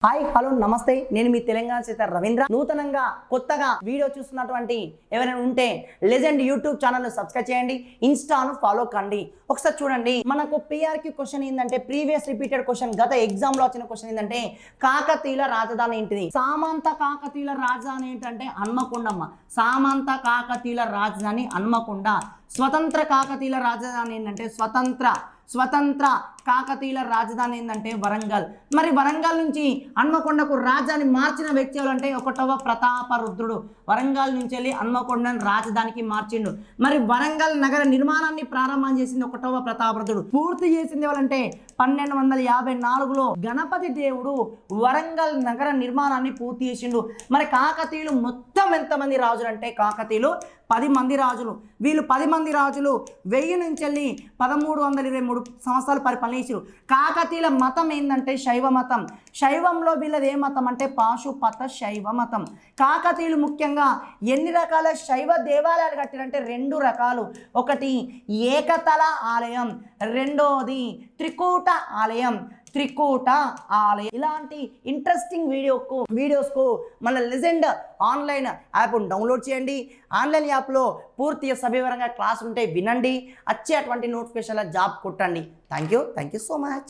hi hello నమస్తే నేను మీ తెలంగాణ చేత రవీంద్ర నూతనంగా కొత్తగా వీడియో చూస్తున్నటువంటి ఎవరైనా ఉంటే లెజెండ్ యూట్యూబ్ ఛానల్ ను సబ్స్క్రైబ్ చేయండి ఇన్స్టాను ఫాలో కండి ఒకసారి చూడండి మనకు పిఆర్క్యూ క్వశ్చన్ ఏంటంటే ప్రీవియస్ రిపీటెడ్ క్వశ్చన్ గత ఎగ్జామ్ లో వచ్చిన క్వశ్చన్ ఏంటంటే కాకతీయుల రాజధాని ఏంటిది సామంత కాకతీయుల రాజధాని ఏంటంటే హన్మకొండమ్మ సామంత కాకతీయుల రాజధాని హన్మకొండ స్వతంత్ర కాకతీయుల రాజధాని ఏంటంటే స్వతంత్ర కాకతీయుల రాజధాని ఏంటంటే వరంగల్ మరి వరంగల్ నుంచి హన్మకొండకు రాజధాని మార్చిన వ్యక్తి ఎవరంటే ఒకటవ ప్రతాపరుద్రుడు వరంగల్ నుంచి వెళ్ళి హన్మకొండను రాజధానికి మార్చిండు మరి వరంగల్ నగర నిర్మాణాన్ని ప్రారంభం చేసింది ఒకటవ ప్రతాపరుద్రుడు పూర్తి చేసింది ఎవరంటే 1254లో గణపతి దేవుడు వరంగల్ నగర నిర్మాణాన్ని పూర్తి చేసిండు మరి కాకతీయులు మొత్తం ఎంతమంది రాజులు అంటే కాకతీయులు 10 మంది రాజులు వీళ్ళు 10 మంది రాజులు 1000 నుంచి వెళ్ళి 1323 సంవత్సరాలు పరిపాలన చేశారు కాకతీయుల మతం ఏంటంటే శైవ మతం శైవంలో వీళ్ళది ఏ మతం అంటే పాశుపత శైవ మతం కాకతీయులు ముఖ్యంగా ఎన్ని రకాల శైవ దేవాలయాలు కట్టారంటే 2 రకాలు ఒకటి ఏకతల ఆలయం రెండోది త్రికూట ఆలయం ఇలాంటి ఇంట్రెస్టింగ్ వీడియోస్కు మన లెజెండ్ ఆన్లైన్ యాప్ను డౌన్లోడ్ చేయండి ఆన్లైన్ యాప్లో పూర్తిగా సవివరంగా క్లాస్ ఉంటే వినండి వచ్చేటువంటి నోటిఫికేషన్ల జాబ్ కొట్టండి థ్యాంక్ యూ సో మచ్